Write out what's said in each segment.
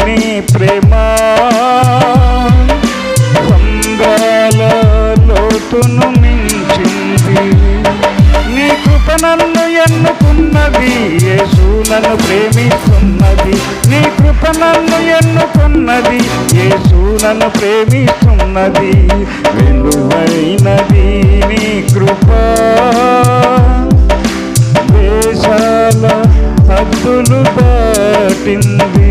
నీ ప్రేమ సంద్రాల లోతును మించింది. నీ కృప నన్ను ఎన్నుకున్నది, యేసు నన్ను ప్రేమిస్తున్నది. నీ కృప నన్ను ఎన్నుకున్నది, యేసు నన్ను ప్రేమిస్తున్నది. విలువైనది నీ కృప, దేశాల హద్దులు దాటింది.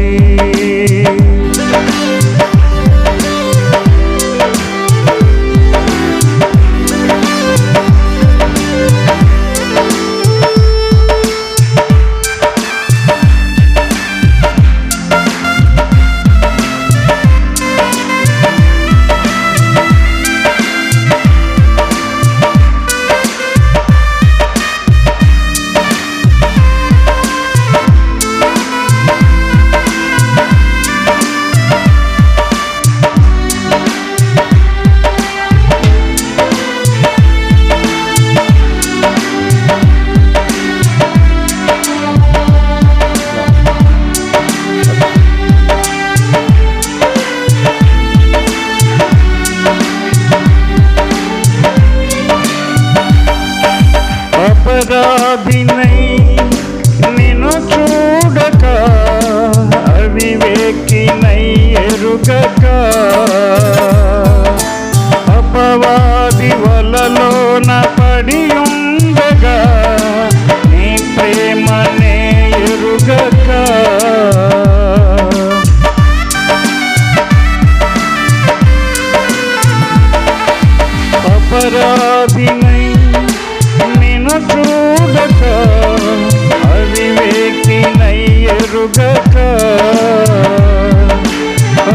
అపరాధినై నిన్ను చూడక, అవివేకినై ఎరుగక, అపవాది వలలోన పడి ఉండగా నీ ప్రేమనే ఎరుగక, అపరాధినై నిన్ను చూడక, అవివేకినై ఎరుగక,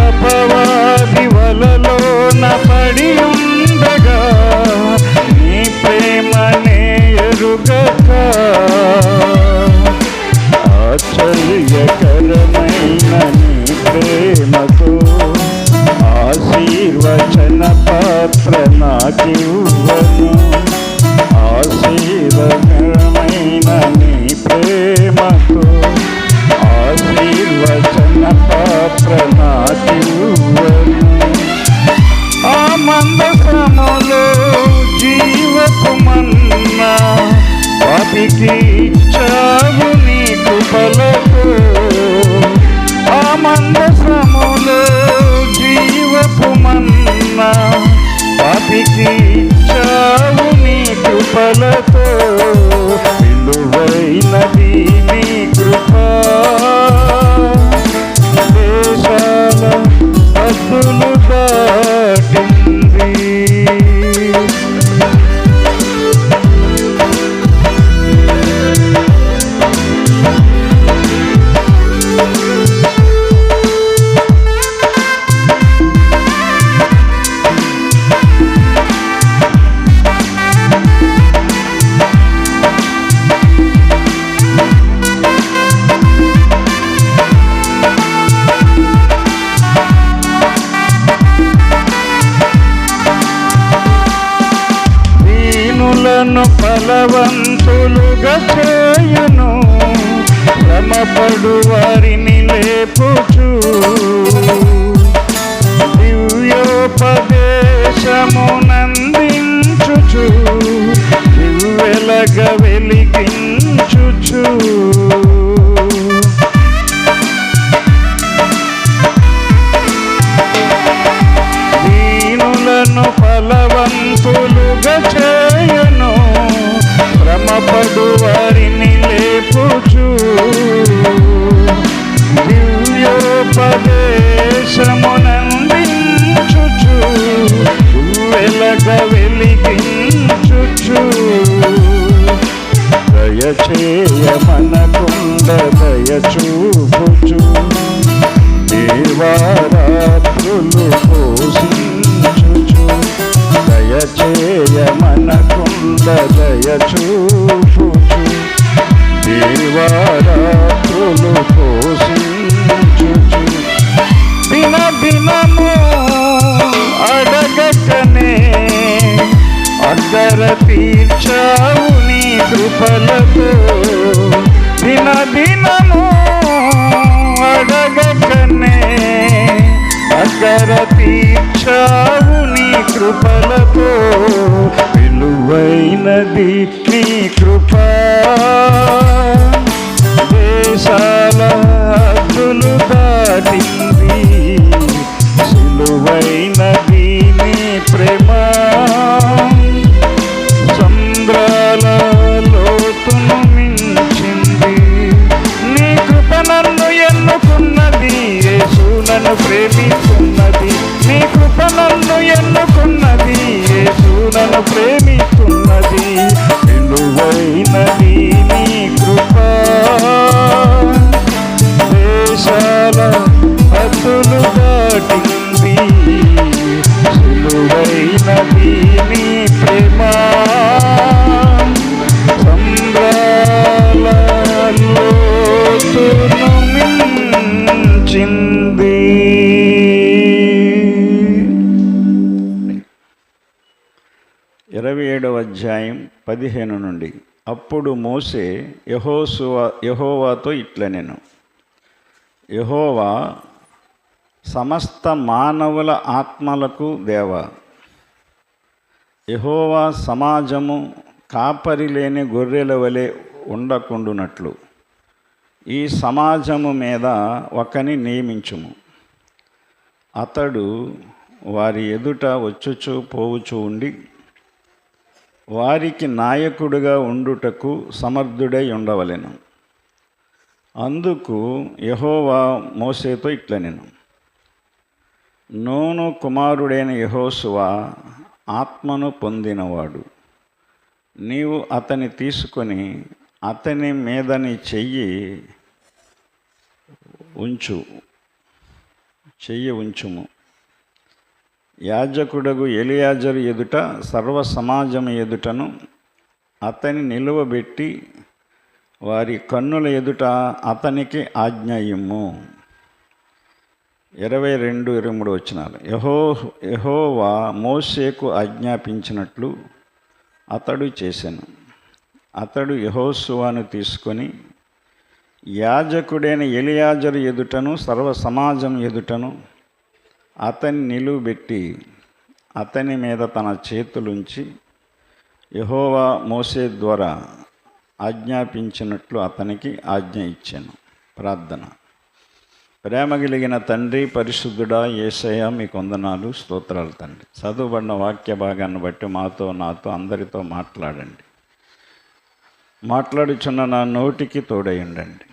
అపవాది వలలోన పడి ఉండగా నీ ప్రేమనే ఎరుగక, ఆశ్చర్యకరమైన నీ ప్రేమతో ఆశీర్వచన పాత్ర నాకివ్వను. ఆశీర్వకరమైన నీ ప్రేమతో ఆశీర్వచన పాత్ర నాకివ్వను. ఆ మందసములో జీవపు మన్నా పాపికి ఇచ్చావు నీ కృపలతో. ఆ మందసములో జీవపు మన్నా పాపికి ఇచ్చావు నీ కృపలతో. విలువైనది నీ కృప, దేశాల హద్దులు దాటింది. ఫలవంతులుగా చేయును, శ్రమపడు వారిని లేపుచు, దివ్యోపదేశమునందించుచు, దివ్వెలగ వెలిగించుచు, దీనులను ఫలవంతులుగా చేయును, శ్రమపడు వారిని లేపుచు, దివ్యోపదేశమునందించుచు, వెలగ వెలిగించుచు, దయచేయమనకుండ దయచూపుచు, దేవారాత్రులు పోషించుచు, దయచేయమనకుండ దయచూపుచు, దేవారాత్రులు పోషించుచు, దిన దినము అడగకనే అగ్గర తీర్చావు నీ కృపలతో. దిన దినము అడగకనే ధార తీర్చావు నీ కృపలతో, విలువైనది నీ కృప. దేశాల హద్దులు దాటింది, సిలువైనది నీ ప్రేమ. సంద్రాల లోతును మించింది, నీ కృప నన్ను ఎన్నుకున్నది. యేసు నన్ను ప్రేమిస్తున్నది, నీ కృప నన్ను ఎన్నుకున్నది. యేసు నన్ను ప్రేమిస్తున్నది, విలువైనది నీ కృప. దేశాల హద్దులు దాటింది, సిలువైనది నీ ప్రేమ. సంద్రాల లోతును మించింది. 27వ అధ్యాయం 15 నుండి. అప్పుడు మోషే యెహోవాతో ఇట్లనెను, యెహోవా సమస్త మానవుల ఆత్మలకు దేవా, యెహోవా సమాజము కాపరి లేని గొర్రెల వలె ఉండకుండునట్లు ఈ సమాజము మీద ఒకని నియమించుము. అతడు వారి ఎదుట వచ్చుచూ పోవుచూ ఉండి వారికి నాయకుడిగా ఉండుటకు సమర్థుడై ఉండవలెను. అందుకు యెహోవా మోషేతో ఇట్లనెను, నూను కుమారుడైన యెహోషువ ఆత్మను పొందినవాడు. నీవు అతని తీసుకొని అతని మీద నీ చెయ్యి ఉంచుము. యాజకుడగు ఎలియాజరు ఎదుట సర్వ సమాజం ఎదుటను అతని నిలువబెట్టి వారి కన్నుల ఎదుట అతనికి ఆజ్ఞ ఇమ్ము. 22-23 వచనాలు. యెహోవా మోషేకు ఆజ్ఞాపించినట్లు అతడు చేసెను. అతడు యెహోషువను తీసుకొని యాజకుడైన ఎలియాజరు ఎదుటను సర్వ సమాజం ఎదుటను అతన్ని నిలువబెట్టి అతని మీద తన చేతులుంచి యెహోవా మోషే ద్వారా ఆజ్ఞాపించినట్లు అతనికి ఆజ్ఞ ఇచ్చాను. ప్రార్థన. ప్రేమ కలిగిన తండ్రి, పరిశుద్ధుడా యేసయ్య, మీకు వందనాలు, స్తోత్రాలు తండ్రి. చదువుబడిన వాక్య భాగాన్ని బట్టి మాతో నాతో అందరితో మాట్లాడండి. మాట్లాడుచున్న నా నోటికి తోడై ఉండండి.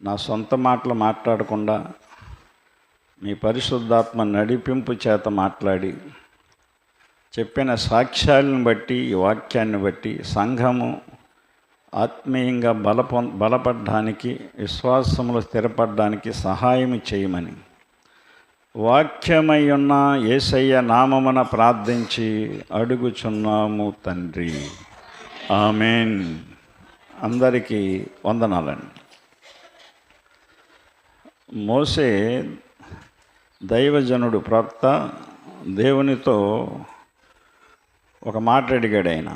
నా సొంత మాటలు మాట్లాడకుండా మీ పరిశుద్ధాత్మ నడిపింపు చేత మాట్లాడి చెప్పిన సాక్ష్యాలను బట్టి, ఈ వాక్యాన్ని బట్టి సంఘము ఆత్మీయంగా బలపడడానికి, విశ్వాసములో స్థిరపడడానికి సహాయం చేయమని వాక్యమై ఉన్న యేసయ్య నామమున ప్రార్థించి అడుగుచున్నాము తండ్రి. ఆమేన్. అందరికీ వందనాలండి. మోషే దైవజనుడు, ప్రవక్త, దేవునితో ఒక మాట అడిగాడు. ఆయన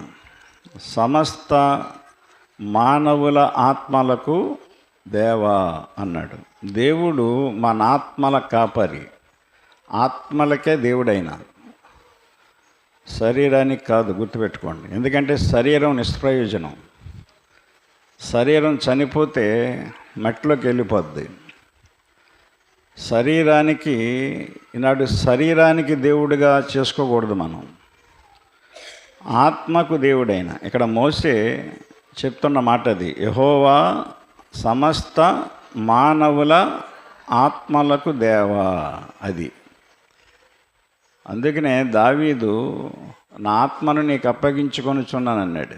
సమస్త మానవుల ఆత్మలకు దేవా అన్నాడు. దేవుడు మన ఆత్మల కాపరి, ఆత్మలకే దేవుడైన, శరీరానికి కాదు. గుర్తుపెట్టుకోండి. ఎందుకంటే శరీరం నిష్ప్రయోజనం. శరీరం చనిపోతే మట్టిలోకి వెళ్ళిపోద్ది. ఈనాడు శరీరానికి దేవుడిగా చేసుకోకూడదు మనం, ఆత్మకు దేవుడైన. ఇక్కడ మోషే చెప్తున్న మాట అది. యెహోవా సమస్త మానవుల ఆత్మలకు దేవా. అది అందుకనే దావీదు నా ఆత్మను నీకు అప్పగించుకొనుచున్నానన్నాడు.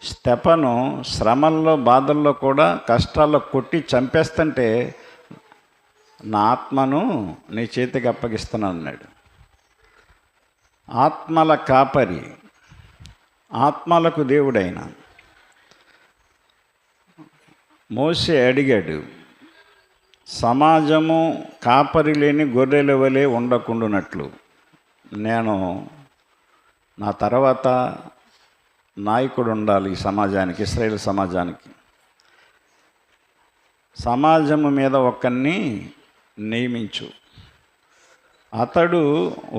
స్తెఫను శ్రమల్లో, బాధల్లో కూడా, కష్టాల్లో కొట్టి చంపేస్తుంటే నా ఆత్మను నీ చేతికి అప్పగిస్తున్నానన్నాడు. ఆత్మల కాపరి, ఆత్మలకు దేవుడైన మోషే అడిగాడు, సమాజము కాపరి లేని గొర్రెల వలె ఉండకుండానట్లు నేను నా తర్వాత నాయకుడు ఉండాలి ఈ సమాజానికి, ఇశ్రాయేలు సమాజానికి. సమాజము మీద ఒకరిని నియమించు. అతడు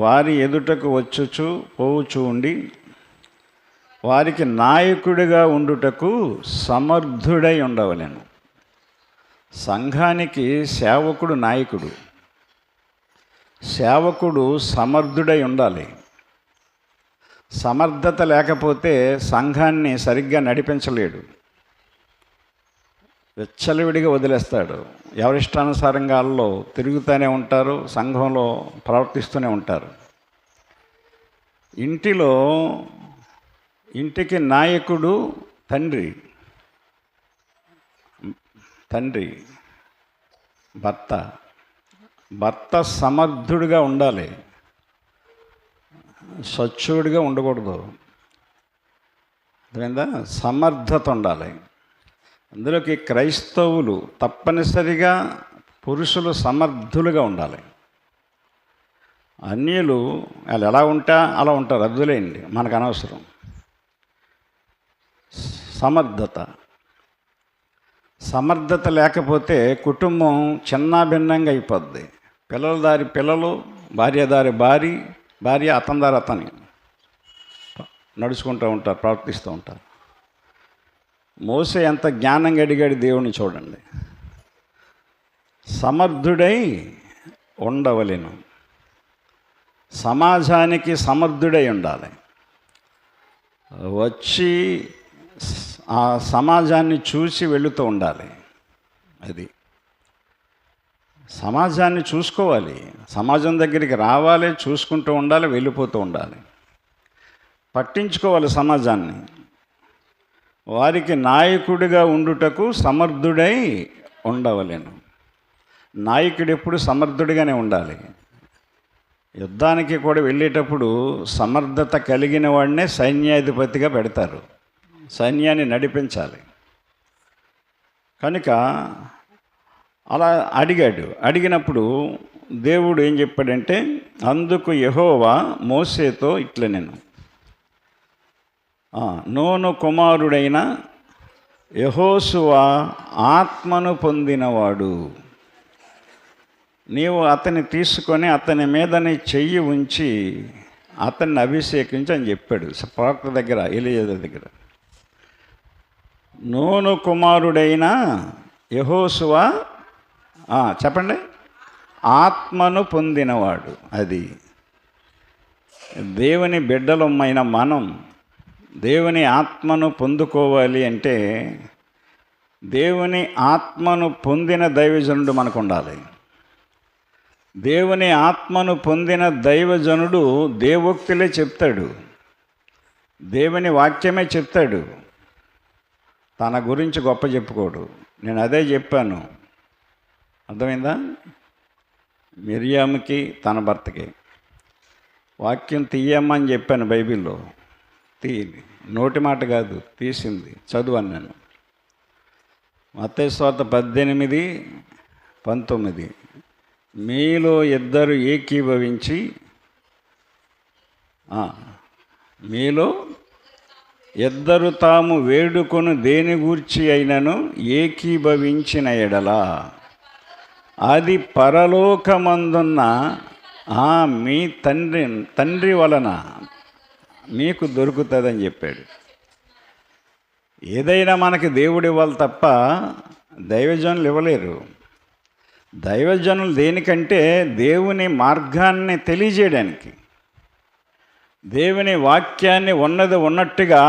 వారి ఎదుటకు వచ్చుచు పోవుచూ ఉండి వారికి నాయకుడిగా ఉండుటకు సమర్థుడై ఉండవలెను. సంఘానికి సేవకుడు నాయకుడు. సేవకుడు సమర్థుడై ఉండాలి. సమర్థత లేకపోతే సంఘాన్ని సరిగ్గా నడిపించలేడు. విచ్చలవిడిగా వదిలేస్తాడు. ఎవరిష్టానుసారంగా వాళ్ళు తిరుగుతూనే ఉంటారు, సంఘంలో ప్రవర్తిస్తూనే ఉంటారు. ఇంటికి నాయకుడు తండ్రి, భర్త సమర్థుడిగా ఉండాలి, స్వచ్ఛుడిగా ఉండకూడదు. అర్థమైందా? సమర్థత ఉండాలి. అందులోకి క్రైస్తవులు తప్పనిసరిగా పురుషులు సమర్థులుగా ఉండాలి. అన్యులు వాళ్ళు ఎలా ఉంటా అలా ఉంటారు, అద్దులేండి, మనకు అనవసరం. సమర్థత లేకపోతే కుటుంబం చిన్నాభిన్నంగా అయిపోద్ది. పిల్లల దారి పిల్లలు, భార్య దారి భార్య, అతని దారి అతని నడుచుకుంటూ ఉంటారు, ప్రవర్తిస్తూ ఉంటారు. మోసే ఎంత జ్ఞానంగా అడిగాడు దేవుణ్ణి చూడండి. సమర్థుడై ఉండవలెను. సమాజానికి సమర్థుడై ఉండాలి. వచ్చి ఆ సమాజాన్ని చూసి వెళుతూ ఉండాలి. అది సమాజాన్ని చూసుకోవాలి. సమాజం దగ్గరికి రావాలి, చూసుకుంటూ ఉండాలి, వెళ్ళిపోతూ ఉండాలి, పట్టించుకోవాలి సమాజాన్ని. వారికి నాయకుడిగా ఉండుటకు సమర్థుడై ఉండవలెను. నాయకుడు ఎప్పుడు సమర్థుడిగానే ఉండాలి. యుద్ధానికి కూడా వెళ్ళేటప్పుడు సమర్థత కలిగిన వాడినే సైన్యాధిపతిగా పెడతారు. సైన్యాన్ని నడిపించాలి. కనుక అలా అడిగినప్పుడు దేవుడు ఏం చెప్పాడంటే, అందుకు యెహోవా మోసేతో ఇట్లనెను, నూను కుమారుడైన యెహోషువ ఆత్మను పొందినవాడు. నీవు అతన్ని తీసుకొని అతని మీద నీ చెయ్యి ఉంచి అతన్ని అభిషేకించి అని చెప్పాడు ప్రవక్త దగ్గర, ఎలీయెజరు దగ్గర. నూను కుమారుడైన యెహోషువ చెప్పండి, ఆత్మను పొందినవాడు. అది దేవుని బిడ్డలమైన మనం దేవుని ఆత్మను పొందుకోవాలి అంటే దేవుని ఆత్మను పొందిన దైవజనుడు మనకు ఉండాలి. దేవుని ఆత్మను పొందిన దైవజనుడు దేవోక్తులే చెప్తాడు, దేవుని వాక్యమే చెప్తాడు, తన గురించి గొప్ప చెప్పుకోడు. నేను అదే చెప్పాను, అర్థమైందా? మిరియాముకి తన భర్తకి వాక్యం తీయమ్మని చెప్పాను బైబిల్లో. నోటి మాట కాదు, తీసింది, చదువాను నేను. మత్తయి సువార్త 18:19 మీలో ఇద్దరు ఏకీభవించి మీలో ఇద్దరు తాము వేడుకొను దేని గూర్చి అయినను ఏకీభవించిన ఎడల అది పరలోకమందున్న మీ తండ్రి వలన మీకు దొరుకుతుందని చెప్పాడు. ఏదైనా మనకి దేవుడు ఇవ్వాలి తప్ప దైవజనులు ఇవ్వలేరు. దైవజనులు దేనికంటే దేవుని మార్గాన్ని తెలియజేయడానికి, దేవుని వాక్యాన్ని ఉన్నది ఉన్నట్టుగా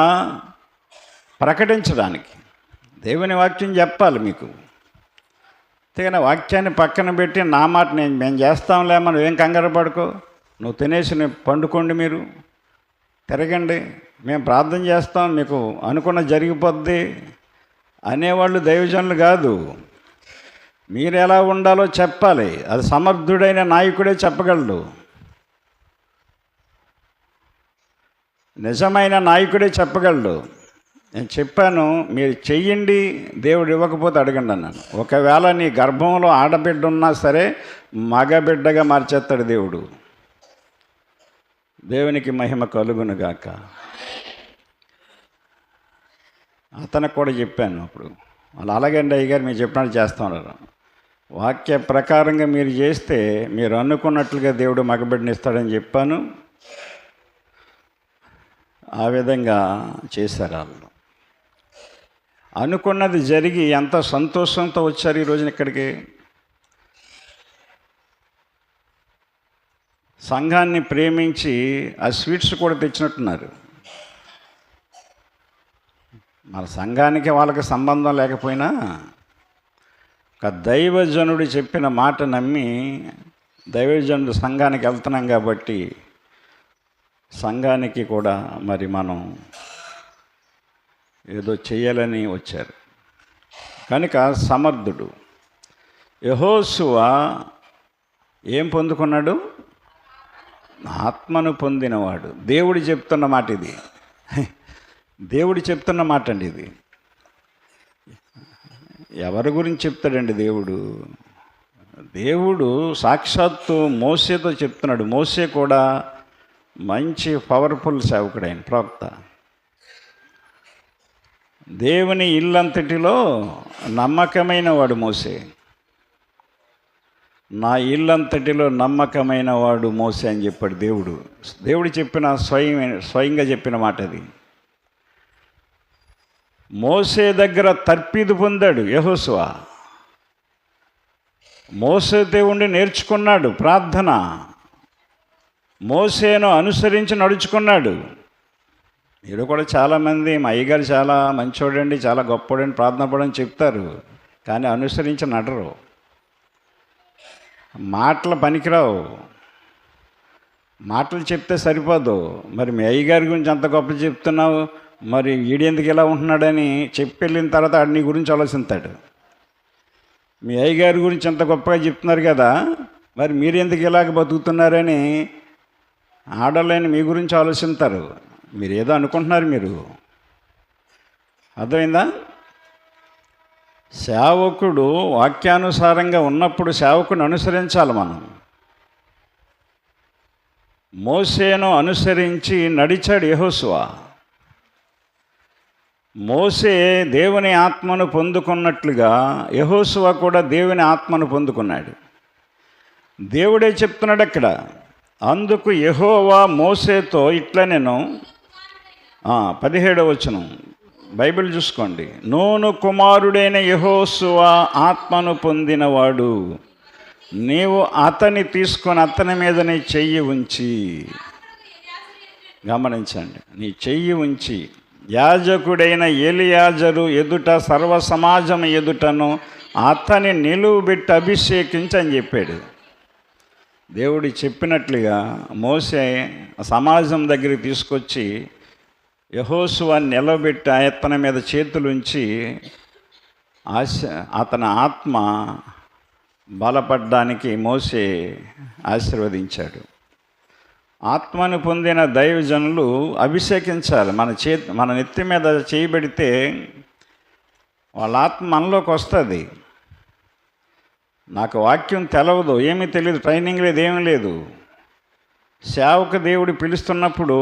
ప్రకటించడానికి. దేవుని వాక్యం చెప్పాలి మీకు. అంతేగాని వాక్యాన్ని పక్కన పెట్టి నా మాట మేము చేస్తాంలే, మనం ఏం కంగారు పడుకో, నువ్వు తినేసి పండుకోండి, మీరు తిరగండి, మేము ప్రార్థన చేస్తాం, మీకు అనుకున్న జరిగిపోద్ది అనేవాళ్ళు దైవజనులు కాదు. మీరు ఎలా ఉండాలో చెప్పాలి. అది సమర్థుడైన నాయకుడే చెప్పగలడు, నిజమైన నాయకుడే చెప్పగలడు. నేను చెప్పాను, మీరు చెయ్యండి, దేవుడు ఇవ్వకపోతే అడగండి అన్నాను. ఒకవేళ నీ గర్భంలో ఆడబిడ్డ ఉన్నా సరే మగబిడ్డగా మార్చేస్తాడు దేవుడు. దేవునికి మహిమ కలుగునుగాక. అతనికి కూడా చెప్పాను అప్పుడు. వాళ్ళు అలాగండి అయ్యగారు మీరు చెప్పినట్టు చేస్తున్నారు. వాక్య ప్రకారంగా మీరు చేస్తే మీరు అనుకున్నట్లుగా దేవుడు మగబిడ్డనిస్తాడని చెప్పాను. ఆ విధంగా చేశారు వాళ్ళు. అనుకున్నది జరిగి ఎంత సంతోషంతో వచ్చారు ఈ రోజున ఇక్కడికి. సంఘాన్ని ప్రేమించి ఆ స్వీట్స్ కూడా తెచ్చినట్టున్నారు. మన సంఘానికి వాళ్ళకి సంబంధం లేకపోయినా ఒక దైవజనుడు చెప్పిన మాట నమ్మి దైవజనుడు సంఘానికి వెళ్తున్నాం కాబట్టి సంఘానికి కూడా మరి మనం ఏదో చెయ్యాలని వచ్చారు కనుక సమర్థుడు. యెహోషువ ఏం పొందుకున్నాడు? ఆత్మను పొందినవాడు. దేవుడు చెప్తున్న మాట ఇది. దేవుడు చెప్తున్న మాట అండి ఇది. ఎవరి గురించి చెప్తాడండి దేవుడు? దేవుడు సాక్షాత్తు మోసేతో చెప్తున్నాడు. మోసే కూడా మంచి పవర్ఫుల్ సేవకుడైన ప్రవక్త. దేవుని ఇల్లంతటిలో నమ్మకమైన వాడు మోసే. నా ఇల్లంతటిలో నమ్మకమైన వాడు మోసే అని చెప్పాడు దేవుడు. దేవుడు చెప్పిన స్వయంగా చెప్పిన మాట అది. మోసే దగ్గర తర్పీదు పొందాడు యెహోషువ. మోసే దేవుణ్ణి నేర్చుకున్నాడు ప్రార్థన. మోసేను అనుసరించి నడుచుకున్నాడు. మీరు కూడా చాలామంది మా అయ్యగారు చాలా మంచోడండి, చాలా గొప్పోడండి, ప్రార్థన పడని చెప్తారు, కానీ అనుసరించి నడరు. మాటలు పనికిరావు. మాటలు చెప్తే సరిపోదు. మరి మీ అయ్యగారి గురించి అంత గొప్ప చెప్తున్నావు, మరి వీడెందుకు ఇలా ఉంటున్నాడని చెప్పి వెళ్ళిన తర్వాత ఆడు నీ గురించి ఆలోచిస్తాడు. మీ అయ్యగారి గురించి అంత గొప్పగా చెప్తున్నారు కదా, మరి మీరెందుకు ఇలాగ బతుకుతున్నారని ఆడలేని మీ గురించి ఆలోచిస్తారు. మీరు ఏదో అనుకుంటున్నారు. మీరు అర్థమైందా? సేవకుడు వాక్యానుసారంగా ఉన్నప్పుడు సేవకుని అనుసరించాలి మనం. మోసేను అనుసరించి నడిచాడు యెహోషువ. మోసే దేవుని ఆత్మను పొందుకున్నట్లుగా యెహోషువ కూడా దేవుని ఆత్మను పొందుకున్నాడు. దేవుడే చెప్తున్నాడు అక్కడ. అందుకు యెహోవా మోసేతో ఇట్లా, నేను 17వ వచనం బైబిల్ చూసుకోండి. నూను కుమారుడైన యెహోషువ ఆత్మను పొందినవాడు, నీవు అతన్ని తీసుకొని అతని మీద నీ చెయ్యి ఉంచి, గమనించండి, నీ చెయ్యి ఉంచి యాజకుడైన ఎలియాజరు ఎదుట సర్వ సమాజం ఎదుటను అతని నిలువబెట్టి అభిషేకించి అని చెప్పాడు. దేవుడు చెప్పినట్లుగా మోసే సమాజం దగ్గరికి తీసుకొచ్చి యెహోషువని నిలబెట్టి అతని మీద చేతులుంచి అతని ఆత్మ బలపడ్డానికి మోసే ఆశీర్వదించాడు. ఆత్మను పొందిన దైవజనులు అభిషేకించాలి. మన నెత్తి మీద చేయబెడితే వాళ్ళ ఆత్మ మనలోకి వస్తుంది. నాకు వాక్యం తెలవదు, ఏమీ తెలియదు, ట్రైనింగ్ లేదు, ఏమీ లేదు. సేవకు దేవుడు పిలుస్తున్నప్పుడు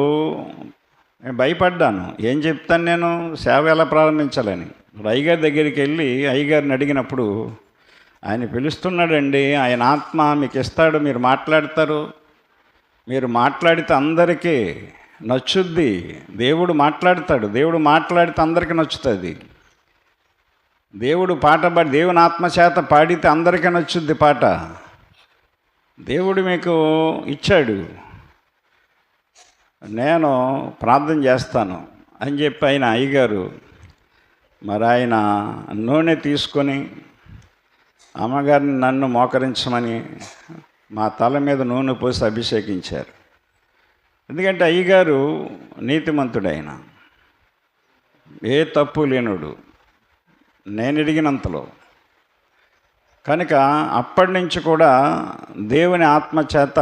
భయపడ్డాను. ఏం చెప్తాను నేను, సేవ ఎలా ప్రారంభించాలని. అయ్యగారి దగ్గరికి వెళ్ళి అయ్యగారిని అడిగినప్పుడు ఆయన పిలుస్తున్నాడండి, ఆయన ఆత్మ మీకు ఇస్తాడు, మీరు మాట్లాడతారు, మీరు మాట్లాడితే అందరికీ నచ్చుద్ది. దేవుడు మాట్లాడతాడు, దేవుడు మాట్లాడితే అందరికీ నచ్చుతుంది. దేవుడు పాట పాడి దేవుని ఆత్మచేత పాడితే అందరికీ నచ్చుద్ది పాట. దేవుడు మీకు ఇచ్చాడు, నేను ప్రార్థన చేస్తాను అని చెప్పి ఆయన అయ్యగారు మరి ఆయన నూనె తీసుకొని అమ్మగారిని నన్ను మోకరించమని మా తల మీద నూనె పోసి అభిషేకించారు. ఎందుకంటే అయ్యగారు నీతిమంతుడైన, ఏ తప్పు లేనుడు, నేను అడిగినంతలో. కనుక అప్పటి నుంచి కూడా దేవుని ఆత్మచేత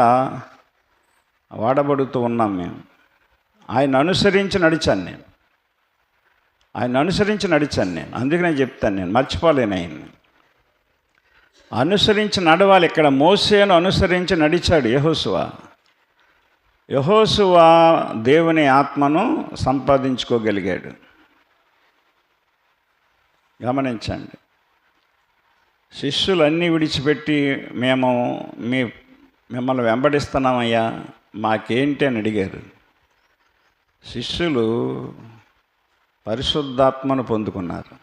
వాడబడుతూ ఉన్నాం మేము. ఆయన అనుసరించి నడిచాను నేను. అందుకే నేను చెప్తాను, నేను మర్చిపోలేను ఆయన్ని. అనుసరించి నడవాలి. ఇక్కడ మోసేను అనుసరించి నడిచాడు యెహోషువ. యెహోషువ దేవుని ఆత్మను సంపాదించుకోగలిగాడు. గమనించండి. శిష్యులు అన్నీ విడిచిపెట్టి మేము మిమ్మల్ని వెంబడిస్తున్నామయ్యా, మాకేంటి అని అడిగారు. శిష్యులు పరిశుద్ధాత్మను పొందుకున్నారు.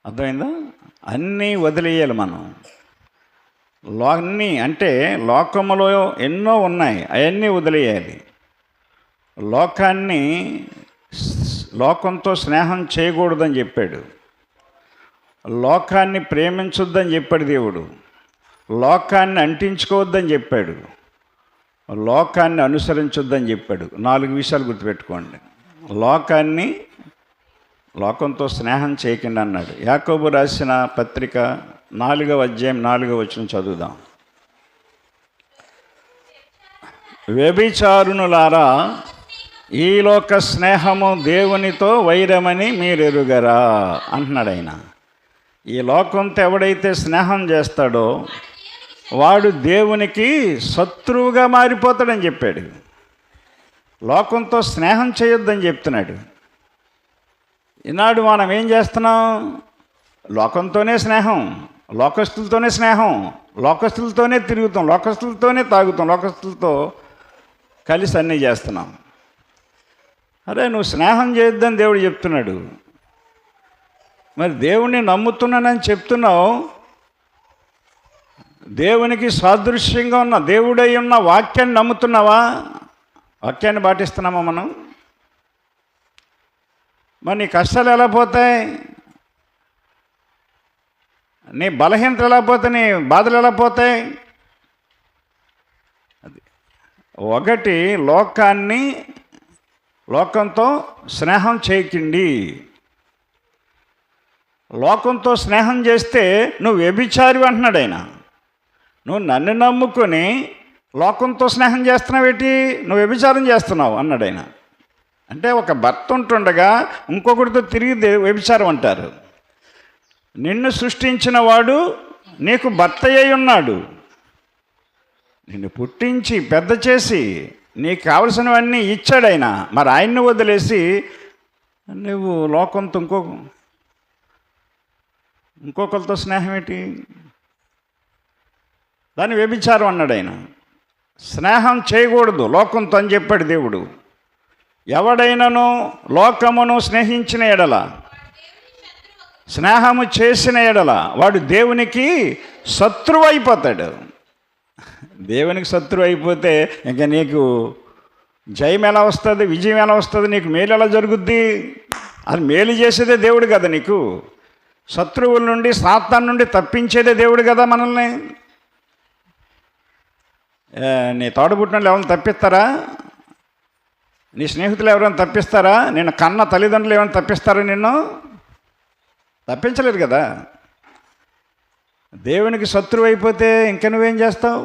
అర్థమైందా? అన్నీ వదిలేయాలి మనం. అన్నీ అంటే లోకములో ఎన్నో ఉన్నాయి, అవన్నీ వదిలేయాలి. లోకంతో స్నేహం చేయకూడదని చెప్పాడు. లోకాన్ని ప్రేమించొద్దని చెప్పాడు దేవుడు. లోకాన్ని అంటించుకోవద్దని చెప్పాడు. లోకాన్ని అనుసరించొద్దని చెప్పాడు. 4 విషయాలు గుర్తుపెట్టుకోండి. లోకంతో స్నేహం చేయకండి అన్నాడు. యాకోబు రాసిన పత్రిక 4వ అధ్యాయం 4వ వచనం చదువుదాం. వ్యభిచారునులారా, ఈ లోక స్నేహము దేవునితో వైరమని మీరెరుగరా అంటున్నాడు ఆయన. ఈ లోకంతో ఎవడైతే స్నేహం చేస్తాడో వాడు దేవునికి శత్రువుగా మారిపోతాడని చెప్పాడు. లోకంతో స్నేహం చేయొద్దని చెప్తున్నాడు. ఈనాడు మనం ఏం చేస్తున్నాం? లోకంతోనే స్నేహం, లోకస్తులతోనే స్నేహం, లోకస్తులతోనే తిరుగుతాం, లోకస్తులతోనే తాగుతాం, లోకస్తులతో కలిసి అన్నీ చేస్తున్నాం. అరే, నువ్వు స్నేహం చేయొద్దని దేవుడు చెప్తున్నాడు. మరి దేవుణ్ణి నమ్ముతున్నానని చెప్తున్నావు. దేవునికి సాదృశ్యంగా ఉన్న దేవుడై ఉన్న వాక్యాన్ని నమ్ముతున్నావా? వాక్యాన్ని పాటిస్తున్నామా మనం? మరి నీ కష్టాలు ఎలా పోతాయి? నీ బలహీనతలు ఎలా పోతాయి? నీ బాధలు ఎలా పోతాయి? అది ఒకటి, లోకంతో స్నేహం చేయకండి. లోకంతో స్నేహం చేస్తే నువ్వు వ్యభిచారి అంటున్నాడు ఆయన. నువ్వు నన్ను నమ్ముకొని లోకంతో స్నేహం చేస్తున్నావేటి? నువ్వు వ్యభిచారం చేస్తున్నావు అన్నాడు ఆయన. అంటే ఒక భర్త ఉంటుండగా ఇంకొకరితో తిరిగి వ్యభిచారం అంటారు. నిన్ను సృష్టించిన వాడు నీకు భర్త అయి ఉన్నాడు. నిన్ను పుట్టించి పెద్ద చేసి నీకు కావలసినవన్నీ ఇచ్చాడు ఆయన. మరి ఆయన్ని వదిలేసి నువ్వు లోకంతో ఇంకొకరితో స్నేహం ఏంటి? దాన్ని వ్యభిచారం అన్నాడు ఆయన. స్నేహం చేయకూడదు లోకంతో అని చెప్పాడు దేవుడు. ఎవడైనాను లోకమును స్నేహించిన ఎడల, స్నేహము చేసిన ఎడల వాడు దేవునికి శత్రువు అయిపోతాడు. దేవునికి శత్రువు అయిపోతే ఇంకా నీకు జయం ఎలా వస్తుంది? విజయం ఎలా వస్తుంది? నీకు మేలు ఎలా జరుగుద్ది? అది మేలు చేసేదే దేవుడు కదా. నీకు శత్రువుల నుండి, సాతాను నుండి తప్పించేదే దేవుడు కదా మనల్ని. నీ తోడబుట్టినోళ్ళు ఎవరైనా తప్పిస్తారా? నీ స్నేహితులు ఎవరైనా తప్పిస్తారా? నేను కన్న తల్లిదండ్రులు ఏమైనా తప్పిస్తారా? నిన్ను తప్పించలేరు కదా. దేవునికి శత్రువు అయిపోతే ఇంక నువ్వేం చేస్తావు?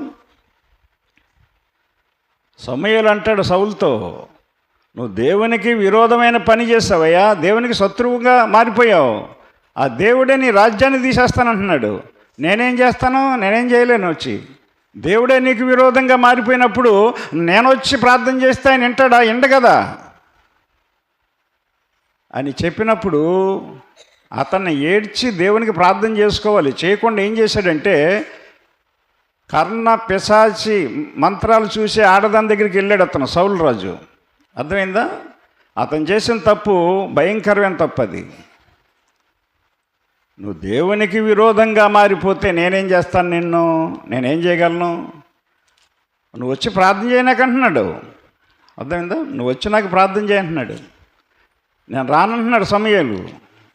సమూయేలు అంటాడు సౌలుతో, నువ్వు దేవునికి విరోధమైన పని చేసావయ్యా, దేవునికి శత్రువుగా మారిపోయావు. ఆ దేవుడే నీ రాజ్యాన్ని తీసేస్తానంటున్నాడు. నేనేం చేస్తాను? నేనేం చేయలేను. వచ్చి దేవుడే నీకు విరోధంగా మారిపోయినప్పుడు నేను వచ్చి ప్రార్థన చేస్తే ఆయన వింటాడా? విండు కదా అని చెప్పినప్పుడు అతన్ని ఏడ్చి దేవునికి ప్రార్థన చేసుకోవాలి. చేయకుండా ఏం చేశాడంటే కర్ణ పిశాచి మంత్రాలు చూసి ఆడదాని దగ్గరికి వెళ్ళాడు అతను, సౌలు రాజు. అర్థమైందా? అతను చేసిన తప్పు భయంకరమైన తప్పు. అది నువ్వు దేవునికి విరోధంగా మారిపోతే నేనేం చేస్తాను? నేనేం చేయగలను? నువ్వు వచ్చి ప్రార్థన చేయనాకంటున్నాడు. అర్థమైందా? నువ్వు వచ్చి నాకు ప్రార్థన చేయంటున్నాడు. నేను రానంటున్నాడు సమూయేలు.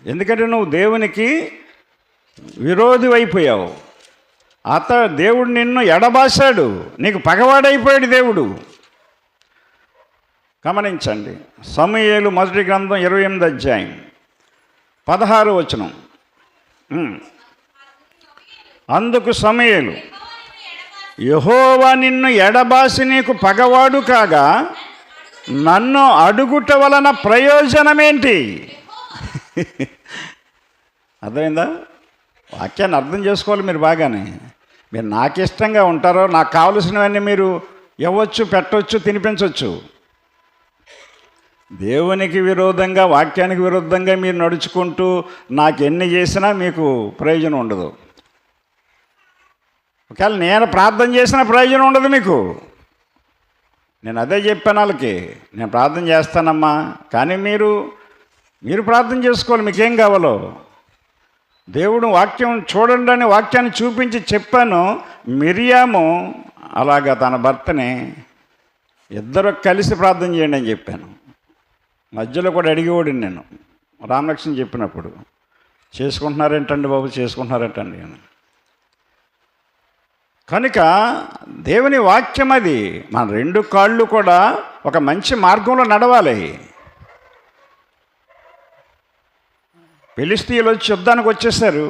ఎందుకంటే నువ్వు దేవునికి విరోధి అయిపోయావు. దేవుడు నిన్ను ఎడబాశాడు, నీకు పగవాడైపోయాడు దేవుడు. గమనించండి, సమూయేలు మొదటి గ్రంథం 28వ అధ్యాయం 16వ వచనం. అందుకు సమూయేలు, యెహోవా నిన్ను ఎడబాసి నీకు పగవాడు కాగా నన్ను అడుగుట వలన ప్రయోజనమేంటి? అర్థమైందా? వాక్యాన్ని అర్థం చేసుకోవాలి మీరు బాగానే. మీరు నాకు ఇష్టంగా ఉంటారో, నాకు కావలసినవన్నీ మీరు ఇవ్వచ్చు, పెట్టవచ్చు, తినిపించవచ్చు. దేవునికి విరోధంగా, వాక్యానికి విరుద్ధంగా మీరు నడుచుకుంటూ నాకు ఎన్ని చేసినా మీకు ప్రయోజనం ఉండదు. ఒకవేళ నేను ప్రార్థన చేసిన ప్రయోజనం ఉండదు మీకు. నేను అదే చెప్పాను వాళ్ళకి, నేను ప్రార్థన చేస్తానమ్మా, కానీ మీరు ప్రార్థన చేసుకోవాలి, మీకేం కావాలో. దేవుడు వాక్యం చూడండి అని వాక్యాన్ని చూపించి చెప్పాను. మిరియాము అలాగా తన భర్తని ఇద్దరు కలిసి ప్రార్థన చేయండి అని చెప్పాను. మధ్యలో కూడా అడిగేవాడు నేను రామలక్ష్మణ చెప్పినప్పుడు, చేసుకుంటున్నారేంటండి బాబు, చేసుకుంటున్నారేంటండి అని. కనుక దేవుని వాక్యం అది మన రెండు కాళ్ళు కూడా ఒక మంచి మార్గంలో నడవాలి. ఫిలిష్తీయులు వచ్చి యుద్ధానికి వచ్చేసారు,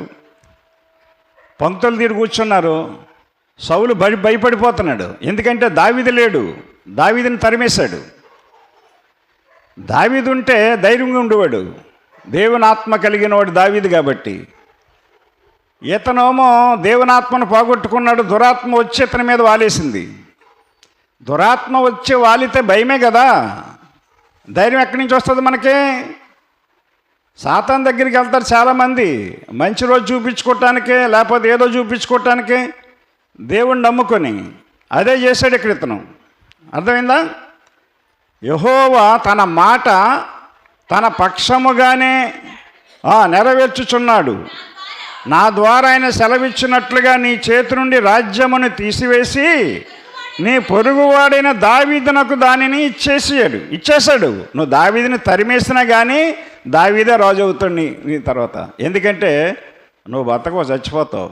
పంక్తులు తీరు కూర్చున్నారు. సౌలు భయపడిపోతున్నాడు, ఎందుకంటే దావీదు లేడు, దావీదుని తరిమేశాడు. దావీదు ఉంటే ధైర్యంగా ఉండేవాడు, దేవుని ఆత్మ కలిగిన వాడు దావీదు కాబట్టి. ఇతనేమో దేవునాత్మను పోగొట్టుకున్నాడు, దురాత్మ వచ్చి ఇతని మీద వాలేసింది. దురాత్మ వచ్చి వాలితే భయమే కదా, ధైర్యం ఎక్కడి నుంచి వస్తుంది మనకి? సాతాన్ దగ్గరికి వెళ్తారు చాలామంది, మంచి రోజు చూపించుకోవటానికే, లేకపోతే ఏదో చూపించుకోవటానికే దేవుణ్ణి నమ్ముకొని. అదే చేశాడు ఇక్కడ ఇతను. అర్థమైందా? యెహోవా తన మాట తన పక్షముగానే నెరవేర్చుచున్నాడు. నా ద్వారా ఆయన సెలవిచ్చినట్లుగా నీ చేతి నుండి రాజ్యమును తీసివేసి నీ పొరుగువాడైన దావీదునకు దానిని ఇచ్చేశాడు. నువ్వు దావీదుని తరిమేసినా కానీ దావీదే రాజు అవుతాడు నీ తర్వాత. ఎందుకంటే నువ్వు బతకవు, చచ్చిపోతావు.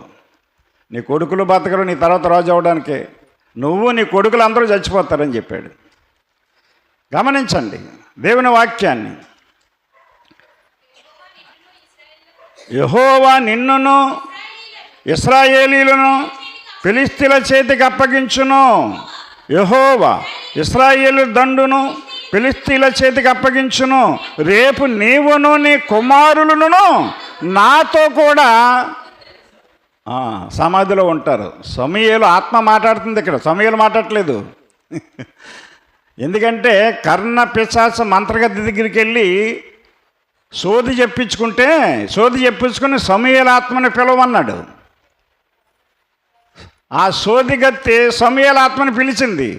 నీ కొడుకులు బతకరు నీ తర్వాత రాజు అవడానికే. నువ్వు నీ కొడుకులు అందరూ చచ్చిపోతారని చెప్పాడు. గమనించండి దేవుని వాక్యాన్ని. యెహోవా నిన్నును ఇశ్రాయేలీయులను ఫిలిష్తీయుల చేతికి అప్పగించును. యెహోవా ఇశ్రాయేలు దండును ఫిలిష్తీయుల చేతికి అప్పగించును. రేపు నీవును నీ కుమారులను నాతో కూడా సమాధిలో ఉంటారు. సమూయేలు ఆత్మ మాట్లాడుతుంది ఇక్కడ, సమూయేలు మాట్లాడట్లేదు. ఎందుకంటే కర్ణ పిశాచ మంత్రగతి దగ్గరికి వెళ్ళి సోది చెప్పించుకుని సమూయేలు ఆత్మని పిలవమన్నాడు. ఆ సోదిగత్తి సమూయేలు ఆత్మని పిలిచింది.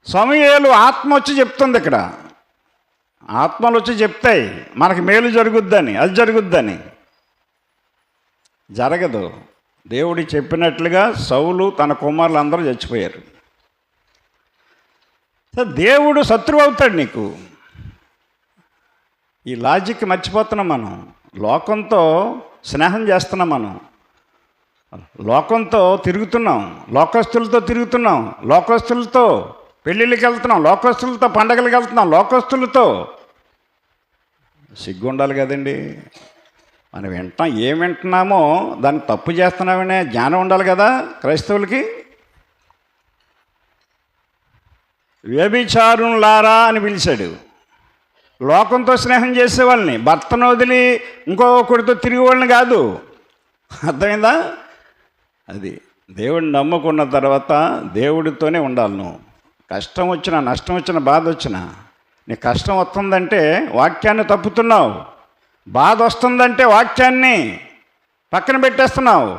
సమూయేలు ఆత్మ వచ్చి చెప్తుంది ఇక్కడ. ఆత్మలు వచ్చి చెప్తాయి మనకి మేలు జరుగుద్దని, అది జరుగుద్దని. జరగదు. దేవుడి చెప్పినట్లుగా సౌలు తన కుమారులు అందరూ చచ్చిపోయారు. దేవుడు శత్రువు అవుతాడు నీకు. ఈ లాజిక్ మర్చిపోతున్నాం మనం. లోకంతో స్నేహం చేస్తున్నాం, మనం లోకంతో తిరుగుతున్నాం, లోకస్తులతో పెళ్ళిళ్ళకి వెళ్తున్నాం, లోకస్తులతో పండగలకు వెళ్తున్నాం, లోకస్తులతో. సిగ్గు ఉండాలి కదండి. మనం ఏం వింటున్నామో దాన్ని తప్పు చేస్తున్నామనే జ్ఞానం ఉండాలి కదా క్రైస్తవులకి. వ్యభిచారులారా అని పిలిచాడు. లోకంతో స్నేహం చేసేవాళ్ళని, భర్తను వదిలి ఇంకొకరితో తిరిగి వాళ్ళని కాదు. అర్థమైందా? అది దేవుడిని నమ్ముకున్న తర్వాత దేవుడితోనే ఉండాలి. నువ్వు కష్టం వచ్చినా, నష్టం వచ్చినా, బాధ వచ్చినా, నీకు కష్టం వస్తుందంటే వాక్యాన్ని తప్పుతున్నావు, బాధ వస్తుందంటే వాక్యాన్ని పక్కన పెట్టేస్తున్నావు.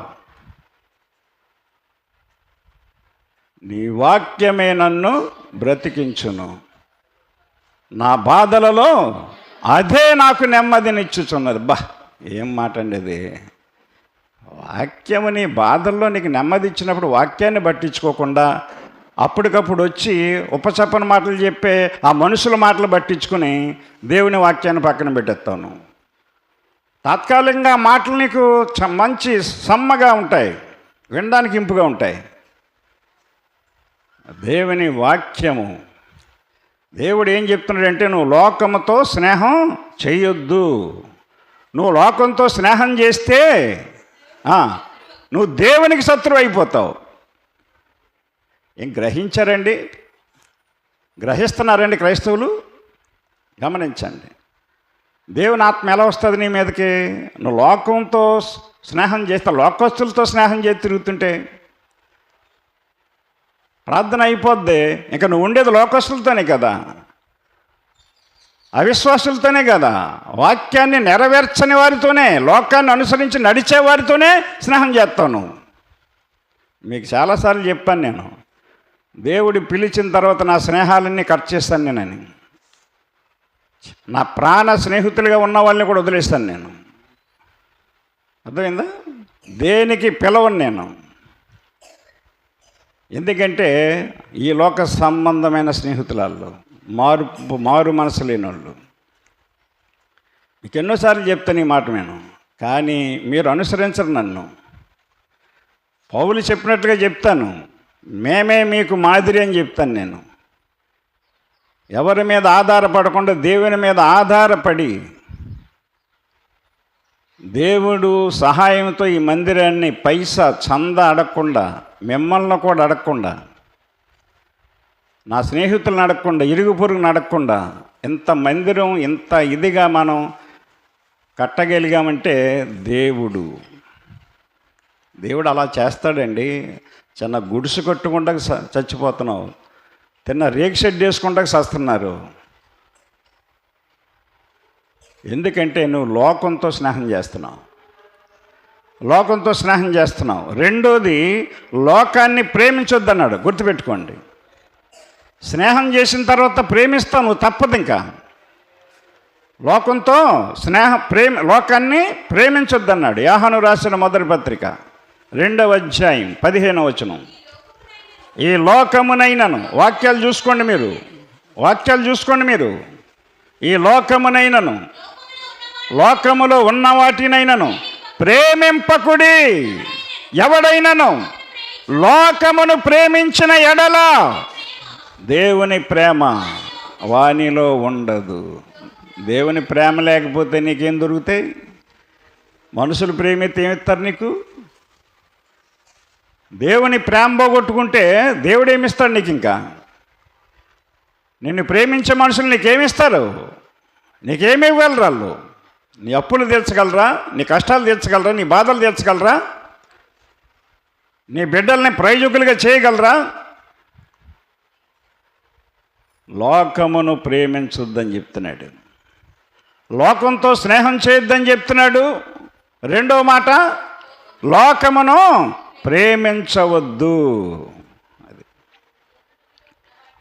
నీ వాక్యమే నన్ను బ్రతికించును, నా బాధలలో అదే నాకు నెమ్మదినిచ్చుచున్నది. ఏం మాట అండి అది! వాక్యము నీ బాధల్లో నీకు నెమ్మది ఇచ్చినప్పుడు వాక్యాన్ని పట్టించుకోకుండా అప్పటికప్పుడు వచ్చి ఉపచపన మాటలు చెప్పే ఆ మనుషుల మాటలు పట్టించుకుని దేవుని వాక్యాన్ని పక్కన పెట్టేస్తాను. తాత్కాలికంగా మాటలు నీకు మంచి సమ్మగా ఉంటాయి, వినడానికి ఇంపుగా ఉంటాయి. దేవుని వాక్యము, దేవుడు ఏం చెప్తున్నాడంటే నువ్వు లోకముతో స్నేహం చేయొద్దు. నువ్వు లోకంతో స్నేహం చేస్తే నువ్వు దేవునికి శత్రువు అయిపోతావు. ఏం గ్రహించారండి? గ్రహిస్తున్నారండి క్రైస్తవులు? గమనించండి. దేవుని ఆత్మ ఎలా వస్తుంది నీ మీదకి? నువ్వు లోకంతో స్నేహం చేస్తే, లోకస్తులతో స్నేహం చేసి తిరుగుతుంటే ప్రార్థన అయిపోద్ది. ఇంకా నువ్వు ఉండేది లోకస్తులతోనే కదా, అవిశ్వాసులతోనే కదా. వాక్యాన్ని నెరవేర్చని వారితోనే, లోకాన్ని అనుసరించి నడిచే వారితోనే స్నేహం చేస్తావు నువ్వు. మీకు చాలాసార్లు చెప్పాను నేను, దేవుడు పిలిచిన తర్వాత నా స్నేహాలన్నీ కట్ చేస్తాను నేనని. నా ప్రాణ స్నేహితులుగా ఉన్న వాళ్ళని కూడా వదిలేస్తాను నేను. అర్థమైందా? దేనికి పిలవను నేను. ఎందుకంటే ఈ లోక సంబంధమైన స్నేహితులాళ్ళు, మారు మనసు లేని వాళ్ళు. మీకు ఎన్నోసార్లు చెప్తాను ఈ మాట నేను, కానీ మీరు అనుసరించరు నన్ను. పౌలు చెప్పినట్లుగా చెప్తాను, మేమే మీకు మాదిరి అని చెప్తాను నేను. ఎవరి మీద ఆధారపడకుండా దేవుని మీద ఆధారపడి దేవుడు సహాయంతో ఈ మందిరాన్ని పైసా చందా అడగకుండా, మిమ్మల్ని కూడా అడగకుండా, నా స్నేహితులను అడగకుండా, ఇరుగు పొరుగును అడగకుండా ఇంత మందిరం ఇంత ఇదిగా మనం కట్టగలిగామంటే దేవుడు అలా చేస్తాడండి. చిన్న గుడిసు కట్టుకుంటా చచ్చిపోతున్నావు, తిన్న రేక్ షెడ్ వేసుకుంటా చస్తున్నారు. ఎందుకంటే నువ్వు లోకంతో స్నేహం చేస్తున్నావు. రెండోది, లోకాన్ని ప్రేమించొద్దన్నాడు, గుర్తుపెట్టుకోండి. స్నేహం చేసిన తర్వాత ప్రేమిస్తావు నువ్వు, తప్పదు ఇంకా. లోకంతో లోకాన్ని ప్రేమించొద్దన్నాడు. యోహాను రాసిన మొదటి పత్రిక 2వ అధ్యాయం 15వ వచనం. ఈ లోకమునైనను, వాక్యాలు చూసుకోండి మీరు, ఈ లోకమునైనను, లోకములో ఉన్న వాటినైనను ప్రేమింపకుడి. ఎవడైనను లోకమును ప్రేమించిన ఎడల దేవుని ప్రేమ వానిలో ఉండదు. దేవుని ప్రేమ లేకపోతే నీకేం దొరుకుతాయి? మనుషులు ప్రేమిస్తే ఏమిస్తారు నీకు? దేవుని ప్రేమ పోగొట్టుకుంటే దేవుడు ఏమిస్తాడు నీకు? ఇంకా నిన్ను ప్రేమించే మనుషులు నీకేమిస్తారు? నీకేమి ఇవ్వగలరు వాళ్ళు? నీ అప్పులు తీర్చగలరా? నీ కష్టాలు తీర్చగలరా? నీ బాధలు తీర్చగలరా? నీ బిడ్డల్ని ప్రయోజకులుగా చేయగలరా? లోకమును ప్రేమించొద్దని చెప్తున్నాడు, లోకంతో స్నేహం చేయొద్దని చెప్తున్నాడు. రెండో మాట, లోకమును ప్రేమించవద్దు.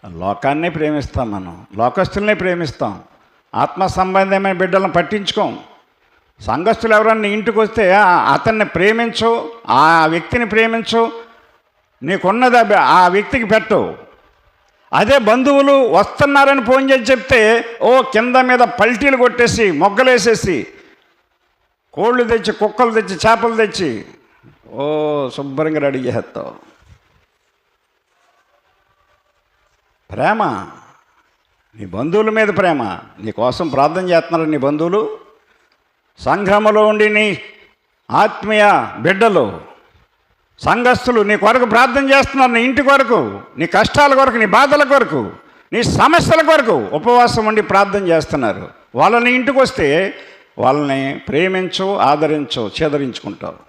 అది లోకాన్నే ప్రేమిస్తాం మనం, లోకస్తుల్నే ప్రేమిస్తాం. ఆత్మ సంబంధమైన బిడ్డలను పట్టించుకోం. సంఘస్థులు ఎవరన్నా ఇంటికి వస్తే అతన్ని ప్రేమించు, ఆ వ్యక్తిని ప్రేమించు, నీకున్నది ఆ వ్యక్తికి పెట్టు. అదే బంధువులు వస్తున్నారని ఫోన్ చేసి చెప్తే కింద మీద పల్టీలు కొట్టేసి, మొగ్గలేసేసి, కోళ్ళు తెచ్చి, కుక్కలు తెచ్చి, చేపలు తెచ్చి శుభ్రంగా రెడీ చేస్తావు. ప్రేమ, నీ బంధువుల మీద ప్రేమ. నీ కోసం ప్రార్థన చేస్తున్నారు నీ బంధువులు, సంఘములో ఉండి నీ ఆత్మీయ బిడ్డలు, సంఘస్థులు నీ కొరకు ప్రార్థన చేస్తున్నారు. నీ ఇంటి కొరకు, నీ కష్టాల కొరకు, నీ బాధల కొరకు, నీ సమస్యల కొరకు ఉపవాసం ఉండి ప్రార్థన చేస్తున్నారు. వాళ్ళని ఇంటికి వస్తే వాళ్ళని ప్రేమించు, ఆదరించు, చేదరించుకుంటావు.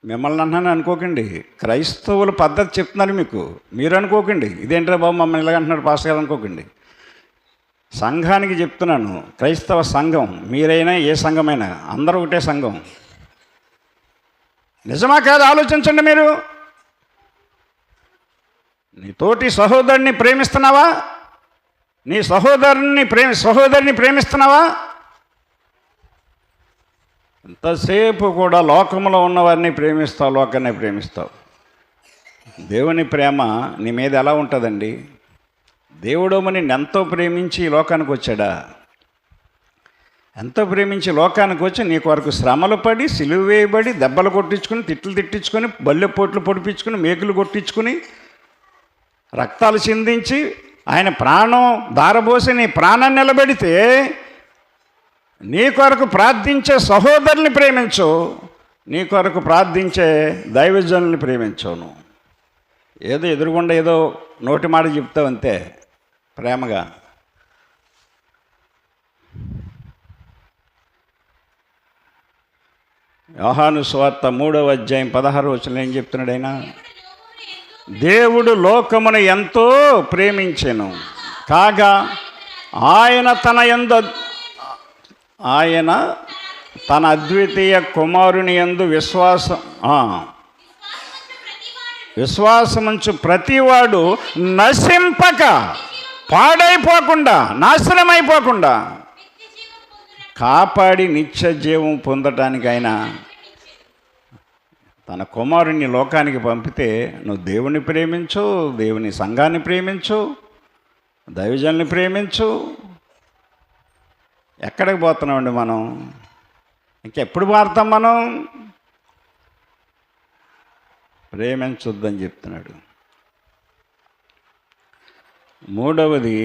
మిమ్మల్ని అన్నాను అనుకోకండి, క్రైస్తవుల పద్ధతి చెప్తున్నారు మీకు. మీరు అనుకోకండి, ఇదేంట్రా బాబు మమ్మల్ని ఇలాగంటున్నారు పాస్టర్ గారు అనుకోకండి. సంఘానికి చెప్తున్నాను, క్రైస్తవ సంఘం, మీరైనా ఏ సంఘమైనా అందరూ ఒకటే సంఘం. నిజమా కాదు ఆలోచించండి మీరు. నీ తోటి సహోదరుని ప్రేమిస్తున్నావా? నీ సహోదరిని ప్రేమిస్తున్నావా? ఎంతసేపు కూడా లోకంలో ఉన్నవారిని ప్రేమిస్తావు, లోకాన్ని ప్రేమిస్తావు. దేవుని ప్రేమ నీ మీద ఎలా ఉంటుందండి? దేవుడేమో నిన్ను ఎంతో ప్రేమించి ఈ లోకానికి వచ్చాడా? ఎంతో ప్రేమించి లోకానికి వచ్చి నీ కొరకు శ్రమలు పడి, సిలువ వేయబడి, దెబ్బలు కొట్టించుకుని, తిట్లు తిట్టించుకొని, బల్లెపోట్లు పొడిపించుకుని, మేకులు కొట్టించుకుని, రక్తాలు చిందించి, ఆయన ప్రాణం దారబోసి నీ ప్రాణాన్ని నిలబెడితే నీ కొరకు ప్రార్థించే సహోదరుని ప్రేమించు, నీ కొరకు ప్రార్థించే దైవజనుల్ని ప్రేమించవు. ఏదో ఎదురుగుండా ఏదో నోటి మాట చెప్తావు అంతే ప్రేమగా. యోహాను సువార్త 3వ అధ్యాయం 16వ వచనంలో ఏం చెప్తున్నాడు ఆయన? దేవుడు లోకమును ఎంతో ప్రేమించెను కాగా ఆయన తన అద్వితీయ కుమారుని యందు విశ్వాసముంచు ప్రతివాడు నశింపక, పాడైపోకుండా, నాశనమైపోకుండా కాపాడి నిత్య జీవం పొందటానికి ఆయన తన కుమారుని లోకానికి పంపితే నువ్వు దేవుని ప్రేమించు, దేవుని సంఘాన్ని ప్రేమించు, దైవజనుని ప్రేమించు. ఎక్కడికి పోతున్నామండి మనం? ఇంకెప్పుడు మారుతాం మనం? ప్రేమించొద్దని చెప్తున్నాడు. మూడవది,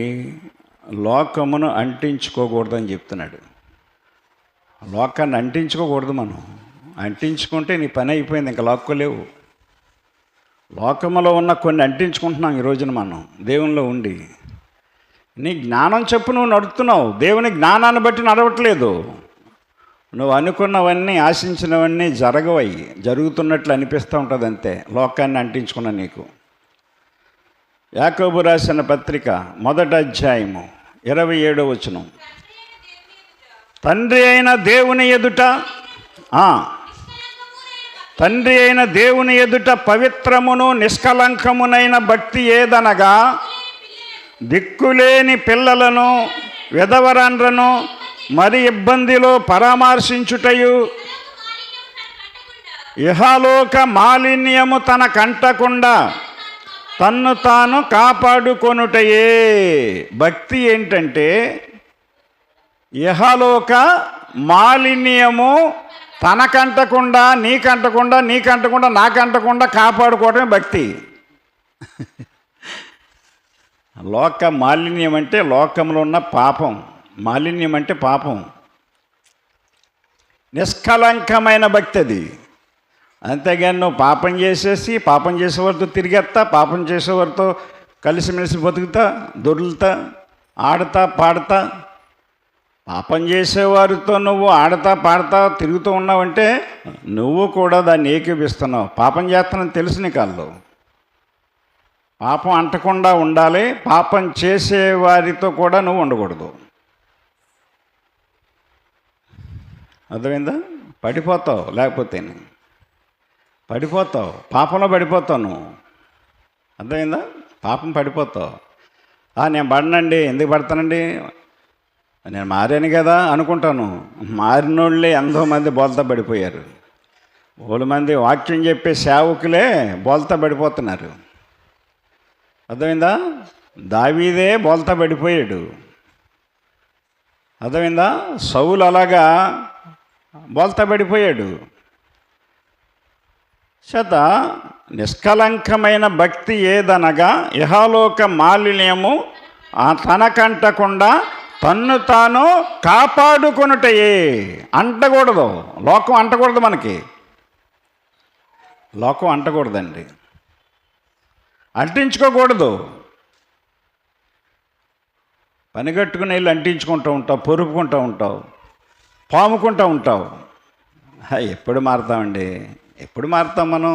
లోకమును అంటించుకోకూడదని చెప్తున్నాడు. లోకాన్ని అంటించుకోకూడదు. మనం అంటించుకుంటే నీ పని అయిపోయింది, ఇంకా లాక్కోలేవు. లోకములో ఉన్న కొన్ని అంటించుకుంటున్నాం ఈ రోజున మనం దేవునిలో ఉండి. నీ జ్ఞానం చెప్పు నువ్వు నడుస్తున్నావు, దేవుని జ్ఞానాన్ని బట్టి నడవట్లేదు. నువ్వు అనుకున్నవన్నీ, ఆశించినవన్నీ జరగవయి, జరుగుతున్నట్లు అనిపిస్తూ ఉంటుంది అంతే, లోకాన్ని అంటించుకున్న నీకు. యాకోబు రాసిన పత్రిక 1వ అధ్యాయము 27వ వచనం. తండ్రి అయిన దేవుని ఎదుట పవిత్రమును నిష్కలంకమునైన భక్తి ఏదనగా, దిక్కులేని పిల్లలను, విధవరాండ్రను మరి ఇబ్బందిలో పరామర్శించుటయు, ఇహలోక మాలిన్యము తన కంటకుండా తన్ను తాను కాపాడుకొనుటయే. భక్తి ఏంటంటే ఇహలోక మాలిన్యము తనకంటకుండా, నీకంటకుండా నాకంటకుండా కాపాడుకోవడమే భక్తి. లోక మాలిన్యం అంటే లోకంలో ఉన్న పాపం. మాలిన్యం అంటే పాపం. నిష్కలంకమైన భక్తి అది. అంతేగాని నువ్వు పాపం చేసేవారితో తిరిగేస్తా, పాపం చేసేవారితో కలిసిమెలిసి బతుకుతా, దొర్లుతా, ఆడతా, పాడతా. పాపం చేసేవారితో నువ్వు ఆడతా, పాడతా, తిరుగుతూ ఉన్నావంటే నువ్వు కూడా దాన్ని ఏకీపిస్తున్నావు. పాపం చేస్తానని తెలుసు నీ కాళ్ళు. పాపం అంటకుండా ఉండాలి. పాపం చేసేవారితో కూడా నువ్వు ఉండకూడదు. అర్థమైందా? పడిపోతావు, లేకపోతే పడిపోతావు, పాపంలో పడిపోతావు నువ్వు. అర్థమైందా? పాపం పడిపోతావు. నేను పడనండి, ఎందుకు పడతానండి, నేను మారాను కదా అనుకుంటాను. మారినోళ్ళే ఎంతోమంది బోల్తా పడిపోయారు. 100 మంది వాక్యం చెప్పే సేవకులే బోల్తా పడిపోతున్నారు. అర్థమైందా? దావీదే బోల్తా పడిపోయాడు. అర్థమైందా? సౌలు అలాగా బోల్తా పడిపోయాడు. చేత నిష్కలంకమైన భక్తి ఏదనగా, ఇహలోక మాలిన్యము తనకంటకుండా తన్ను తాను కాపాడుకొనుటయే. అంటకూడదు, లోకం అంటకూడదు. మనకి లోకం అంటకూడదండి, అంటించుకోకూడదు. పనిగట్టుకుని వెళ్ళి అంటించుకుంటూ ఉంటావు, పొరుపుకుంటూ ఉంటావు, పాముకుంటూ ఉంటావు. ఎప్పుడు మారుతామండి? ఎప్పుడు మారుతాం మనం?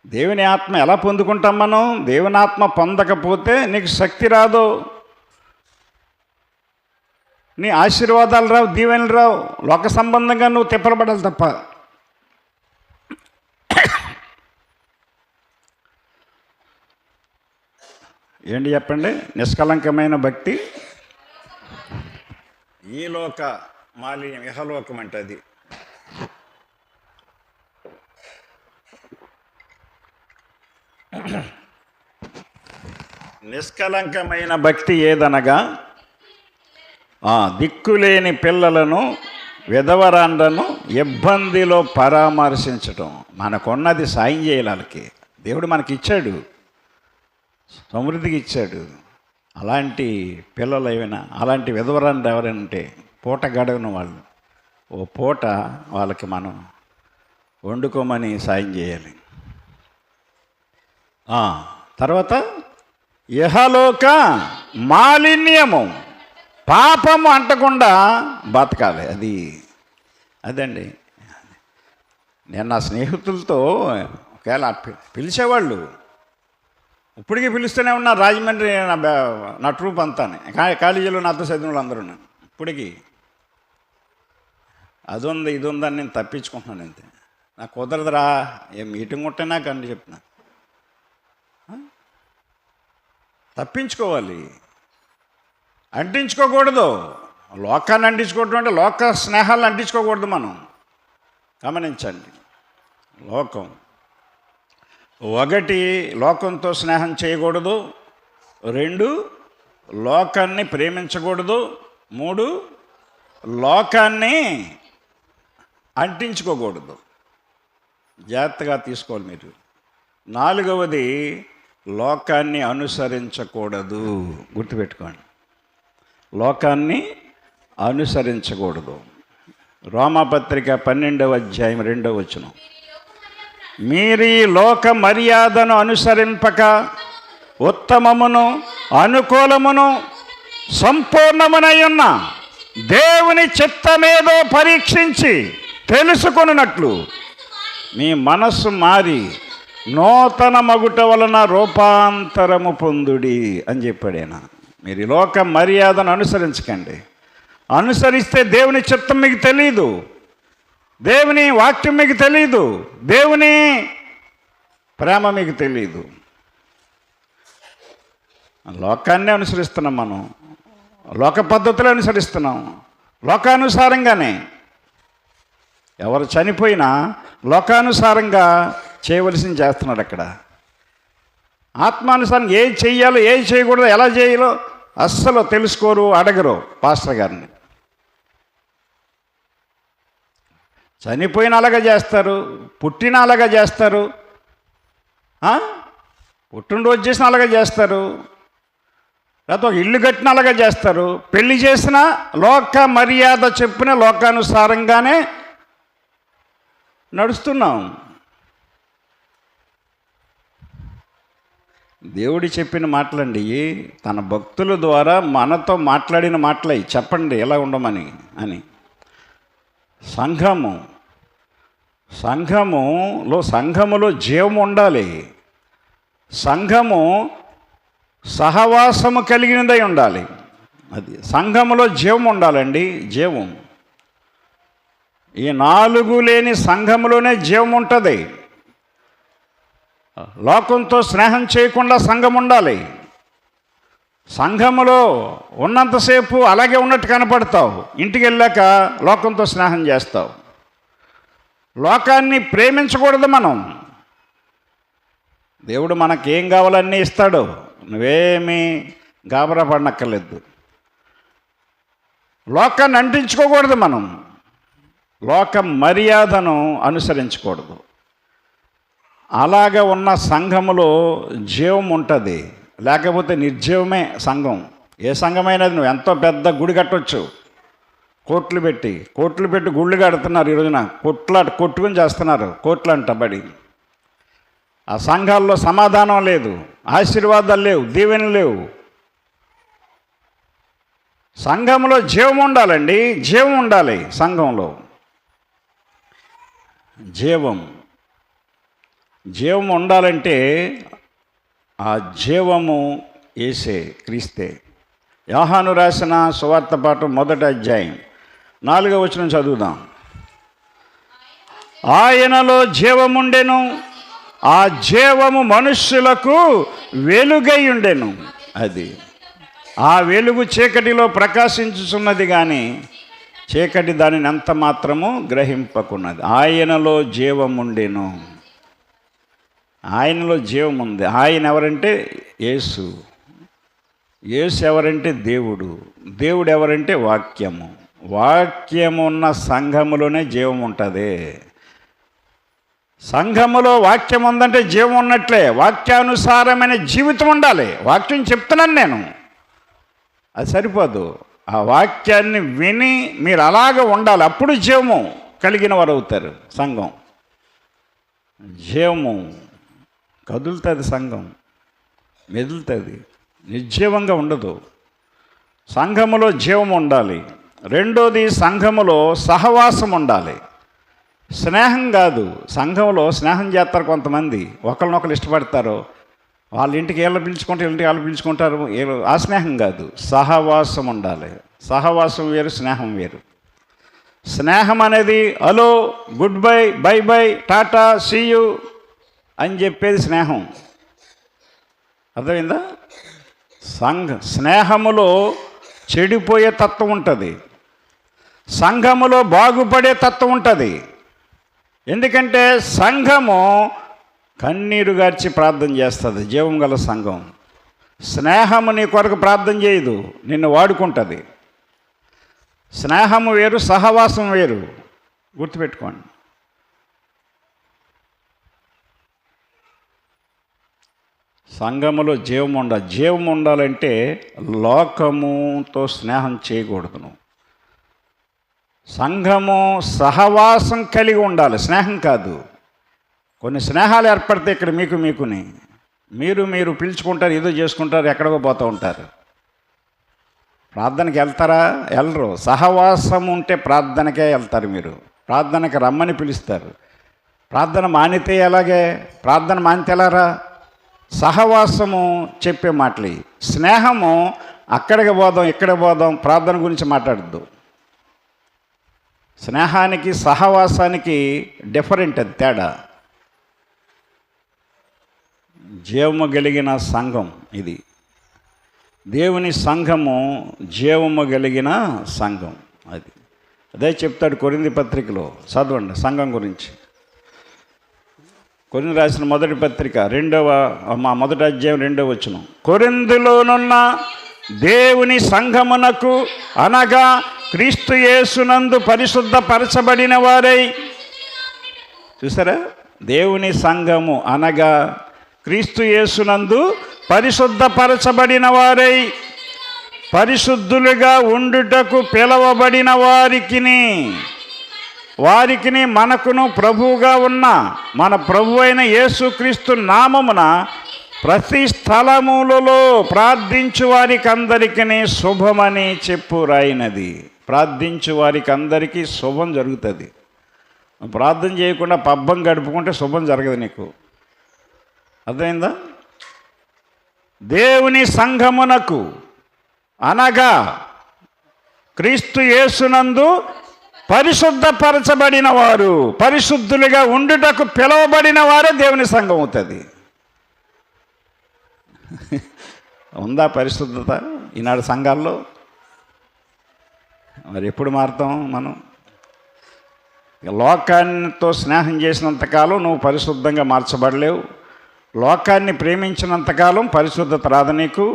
దేవుని ఆత్మ ఎలా పొందుకుంటాం మనం? దేవుని ఆత్మ పొందకపోతే నీకు శక్తి రాదు, నీ ఆశీర్వాదాలు రావు, దీవెనలు రావు. లోక సంబంధంగా నువ్వు తిప్పలబడాలి తప్ప. ఏంటి చెప్పండి? నిష్కలంకమైన భక్తి ఈ లోక మాలిన్యం, ఇహలోకం అంటే అది. నిష్కలంకమైన భక్తి ఏదనగా, దిక్కులేని పిల్లలను, విధవరాండ్రను ఇబ్బందిలో పరామర్శించటం. మనకున్నది సాయం చేయాలి వాళ్ళకి. దేవుడు మనకి ఇచ్చాడు, సమృద్ధికి ఇచ్చాడు. అలాంటి పిల్లలు ఏమైనా, అలాంటి విధవరాండ్రు ఎవరైనా ఉంటే, పూట గడవని వాళ్ళు, ఓ పూట వాళ్ళకి మనం వండుకోమని సాయం చేయాలి. తర్వాత ఇహలోక మాలిన్యము, పాపము అంటకుండా బతకాలి. అదండి. నేను నా స్నేహితులతో ఒకవేళ పిలిచేవాళ్ళు, ఇప్పటికీ పిలుస్తూనే ఉన్నా. రాజమండ్రి నా ట్రూప్ అంతా, కాలేజీలో నాతో చదివిన వాళ్ళు అందరూ ఇప్పటికీ అది ఉంది ఇది ఉందని నేను తప్పించుకుంటున్నాను అంతే. నాకు కుదరదురా, ఏ మీటింగ్ ఉంటే నాకు అని చెప్తున్నా. తప్పించుకోవాలి, అంటించుకోకూడదు. లోకాన్ని అంటించుకోవడం అంటే లోక స్నేహాలను అంటించుకోకూడదు మనం. గమనించండి, లోకం ఒకటి, లోకంతో స్నేహం చేయకూడదు. 2, లోకాన్ని ప్రేమించకూడదు. 3, లోకాన్ని అంటించుకోకూడదు. జాగ్రత్తగా తీసుకోవాలి మీరు. 4వది, లోకాన్ని అనుసరించకూడదు. గుర్తుపెట్టుకోండి, లోకాన్ని అనుసరించకూడదు. రోమాపత్రిక 12వ అధ్యాయం 2వ వచనం, మీరు ఈ లోక మర్యాదను అనుసరింపక ఉత్తమమును అనుకూలమును సంపూర్ణమునై ఉన్న దేవుని చిత్తమేదో పరీక్షించి తెలుసుకొనున్నట్లు మీ మనస్సు మారి నూతన మగుట వలన రూపాంతరము పొందుడి అని చెప్పాడు ఆయన. మీరు ఈ లోక మర్యాదను అనుసరించకండి. అనుసరిస్తే దేవుని చిత్తం మీకు తెలియదు, దేవుని వాక్యం మీకు తెలియదు, దేవుని ప్రేమ మీకు తెలియదు. లోకాన్ని అనుసరిస్తున్నాం మనం, లోక పద్ధతులు అనుసరిస్తున్నాం. లోకానుసారంగానే ఎవరు చనిపోయినా లోకానుసారంగా చేయవలసింది చేస్తున్నాడు అక్కడ. ఆత్మానుసారం ఏం చెయ్యాలో ఏం చేయకూడదు, ఎలా చేయాలో అస్సలు తెలుసుకోరు, అడగరు పాస్టర్ గారిని. చనిపోయిన అలాగా చేస్తారు, పుట్టిన అలాగా చేస్తారు, పుట్టినరోజు చేసిన అలాగా చేస్తారు, లేకపోతే ఒక ఇల్లు కట్టిన అలాగా చేస్తారు. పెళ్లి చేసిన లోక మర్యాద చెప్పిన లోకానుసారంగానే నడుస్తున్నాం. దేవుడు చెప్పిన మాటలండి, తన భక్తుల ద్వారా మనతో మాట్లాడిన మాటలై చెప్పండి ఎలా ఉండమని అని. సంఘములో జీవం ఉండాలి. సంఘము సహవాసము కలిగినదై ఉండాలి. అది సంఘములో జీవం ఉండాలండి. జీవం ఈ 4 లేని సంఘములోనే జీవం ఉంటుంది. లోకంతో స్నేహం చేయకుండా సంఘం ఉండాలి. సంఘములో ఉన్నంతసేపు అలాగే ఉన్నట్టు కనపడతావు, ఇంటికి వెళ్ళాక లోకంతో స్నేహం చేస్తావు. లోకాన్ని ప్రేమించకూడదు మనం. దేవుడు మనకేం కావాలన్నీ ఇస్తాడు, నువ్వేమీ గాబరా పడనక్కర్లేదు. లోకాన్ని అంటించుకోకూడదు మనం, లోక మర్యాదను అనుసరించకూడదు. అలాగ ఉన్న సంఘములో జీవం ఉంటుంది, లేకపోతే నిర్జీవమే సంఘం. ఏ సంఘమైనది, నువ్వు ఎంతో పెద్ద గుడి కట్టవచ్చు, కోట్లు పెట్టి గుళ్ళు కడుతున్నారు. ఈ రోజున కొట్టుకుని చేస్తున్నారు, కోట్లు అంటబడి. ఆ సంఘాల్లో సమాధానం లేదు, ఆశీర్వాదాలు లేవు, దీవెనలు లేవు. సంఘంలో జీవం ఉండాలండి, జీవం ఉండాలి. సంఘంలో జీవం ఉండాలంటే ఆ జీవము యేసే, క్రీస్తే. యోహాను రాసిన సువార్త పాఠం 1వ అధ్యాయం 4వ వచనం చదువుదాం. ఆయనలో జీవముండెను, ఆ జీవము మనుష్యులకు వెలుగై ఉండెను. అది ఆ వెలుగు చీకటిలో ప్రకాశించుచున్నది కానీ చీకటి దానిని ఎంత మాత్రము గ్రహింపకున్నది. ఆయనలో జీవముండెను, ఆయనలో జీవం ఉంది. ఆయన ఎవరంటే యేసు. యేసు ఎవరంటే దేవుడు. దేవుడు ఎవరంటే వాక్యము. వాక్యము ఉన్న సంఘములోనే జీవం ఉంటుంది. సంఘములో వాక్యం ఉందంటే జీవం ఉన్నట్లే. వాక్యానుసారమైన జీవితం ఉండాలి. వాక్యం చెప్తున్నాను నేను, అది సరిపోదు. ఆ వాక్యాన్ని విని మీరు అలాగ ఉండాలి, అప్పుడు జీవము కలిగిన వారు అవుతారు. సంఘం జీవము కదులుతుంది, సంఘం మెదులుతుంది, నిర్జీవంగా ఉండదు. సంఘములో జీవం ఉండాలి. 2వది, సంఘములో సహవాసం ఉండాలి. స్నేహం కాదు. సంఘంలో స్నేహం చేస్తారు కొంతమంది, ఒకరినొకరు ఇష్టపడతారు, వాళ్ళ ఇంటికి వీళ్ళు పిలుచుకుంటారు, ఇంటికి వాళ్ళు పిలుచుకుంటారు. ఆ స్నేహం కాదు, సహవాసం ఉండాలి. సహవాసం వేరు, స్నేహం వేరు. స్నేహం అనేది hello, goodbye, bye bye, tata, see you అని చెప్పేది స్నేహం. అర్థమైందా? స్నేహములో చెడిపోయే తత్వం ఉంటుంది, సంఘములో బాగుపడే తత్వం ఉంటుంది. ఎందుకంటే సంఘము కన్నీరు గార్చి ప్రార్థన చేస్తుంది, జీవం గల సంఘం. స్నేహము నీ కొరకు ప్రార్థన చేయదు, నిన్ను వాడుకుంటుంది. స్నేహము వేరు, సహవాసం వేరు, గుర్తుపెట్టుకోండి. సంఘములో జీవం ఉండాలంటే లోకముతో స్నేహం చేయకూడదు. నువ్వు సంఘము సహవాసం కలిగి ఉండాలి, స్నేహం కాదు. కొన్ని స్నేహాలు ఏర్పడితే ఇక్కడ మీకుని మీరు పిలుచుకుంటారు, ఏదో చేసుకుంటారు, ఎక్కడికో పోతూ ఉంటారు. ప్రార్థనకి వెళ్తారా? వెళ్ళరు. సహవాసం ఉంటే ప్రార్థనకే వెళ్తారు. మీరు ప్రార్థనకి రమ్మని పిలుస్తారు. ప్రార్థన మానితే ఎలాగే? ప్రార్థన మానితే ఎలారా? సహవాసము చెప్పే మాటలు. స్నేహము అక్కడికి పోదాం, ఇక్కడ పోదాం, ప్రార్థన గురించి మాట్లాడద్దు. స్నేహానికి సహవాసానికి డిఫరెంట్, అది తేడా. జీవము కలిగిన సంఘం ఇది. దేవుని సంఘము జీవము కలిగిన సంఘం. అదే చెప్తాడు కొరింథీ పత్రికలో. చదవండి సంఘం గురించి. కొరింథీ రాసిన మొదటి పత్రిక 1వ అధ్యాయం 2వ వచనం. కొరింథీలోనున్న దేవుని సంఘమునకు అనగా క్రీస్తు యేసునందు పరిశుద్ధపరచబడిన వారై, చూసారా? దేవుని సంఘము అనగా క్రీస్తు యేసునందు పరిశుద్ధపరచబడిన వారై పరిశుద్ధులుగా ఉండుటకు పిలవబడిన వారికిని మనకును ప్రభువుగా ఉన్న మన ప్రభు అయిన యేసుక్రీస్తు నామమున ప్రతి స్థలములలో ప్రార్థించు వారికి అందరికీ శుభమని చెప్పు రాయినది. ప్రార్థించు వారికి అందరికీ శుభం జరుగుతుంది. ప్రార్థన చేయకుండా పబ్బం గడుపుకుంటే శుభం జరగదు నీకు. అర్థమైందా? దేవుని సంఘమునకు అనగా క్రీస్తు యేసునందు పరిశుద్ధపరచబడిన వారు, పరిశుద్ధులుగా ఉండుటకు పిలువబడిన వారే దేవుని సంఘం అవుతుంది. ఉందా పరిశుద్ధత ఈనాడు సంఘాల్లో? మరి ఎప్పుడు మారుతాం మనం? లోకానితో స్నేహం చేసినంతకాలం నువ్వు పరిశుద్ధంగా మార్చబడలేవు. లోకాన్ని ప్రేమించినంతకాలం పరిశుద్ధత రాదు నీకు.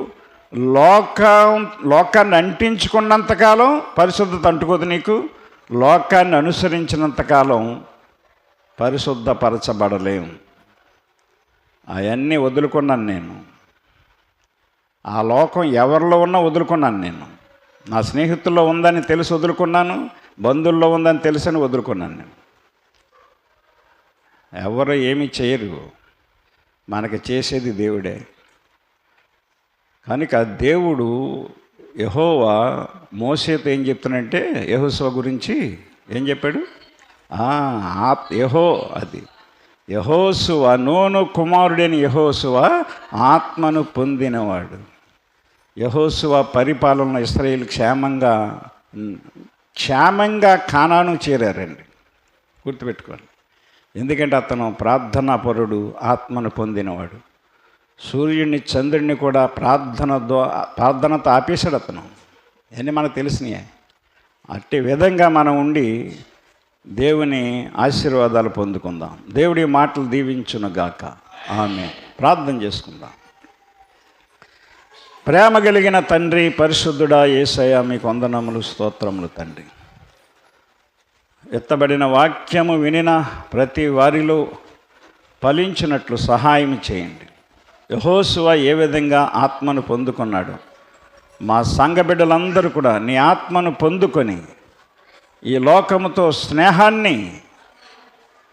లోకాన్ని అంటించుకున్నంతకాలం పరిశుద్ధత అంటుకోదు నీకు. లోకాన్ని అనుసరించినంతకాలం పరిశుద్ధపరచబడలేము. అవన్నీ వదులుకున్నాను నేను. ఆ లోకం ఎవరిలో ఉన్నా వదులుకున్నాను నేను. నా స్నేహితుల్లో ఉందని తెలిసి వదులుకున్నాను, బంధువుల్లో ఉందని తెలిసని వదులుకున్నాను నేను. ఎవరు ఏమీ చేయరు, మనకి చేసేది దేవుడే. కనుక దేవుడు యెహోవా మోసేతో ఏం చెప్తున్నాడంటే, యెహోషువ గురించి ఏం చెప్పాడు? యెహోషువ, నూను కుమారుడైన యెహోషువ ఆత్మను పొందినవాడు. యెహోషువ పరిపాలన ఇశ్రాయేలు క్షేమంగా కానాను చేరారండి. గుర్తుపెట్టుకోండి. ఎందుకంటే అతను ప్రార్థనాపరుడు, ఆత్మను పొందినవాడు. సూర్యుడిని చంద్రుడిని కూడా ప్రార్థనతో ఆపేశాడు అతను. అన్నీ మనకు తెలిసినాయి. అట్టి విధంగా మనం ఉండి దేవుని ఆశీర్వాదాలు పొందుకుందాం. దేవుడి మాటలు దీవించునుగాక. ఆమేన్. ప్రార్థన చేసుకుందాం. ప్రేమ కలిగిన తండ్రి, పరిశుద్ధుడా యేసయ్య, మీకు వందనములు, స్తోత్రములు తండ్రి. ఎత్తబడిన వాక్యము వినిన ప్రతి వారిలో ఫలించినట్లు సహాయం చేయండి. యెహోషువ ఏ విధంగా ఆత్మను పొందుకున్నాడు, మా సంఘ బిడ్డలందరూ కూడా నీ ఆత్మను పొందుకొని ఈ లోకముతో స్నేహాన్ని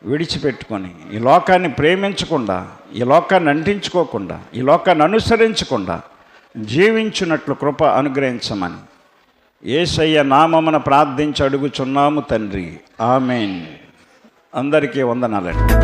విడిచిపెట్టుకొని, ఈ లోకాన్ని ప్రేమించకుండా, ఈ లోకాన్ని అంటించుకోకుండా, ఈ లోకాన్ని అనుసరించకుండా జీవించున్నట్లు కృప అనుగ్రహించమని యేసయ్య నామమున ప్రార్థించి అడుగుచున్నాము తండ్రి. ఆమేన్. అందరికీ వందనాలండి.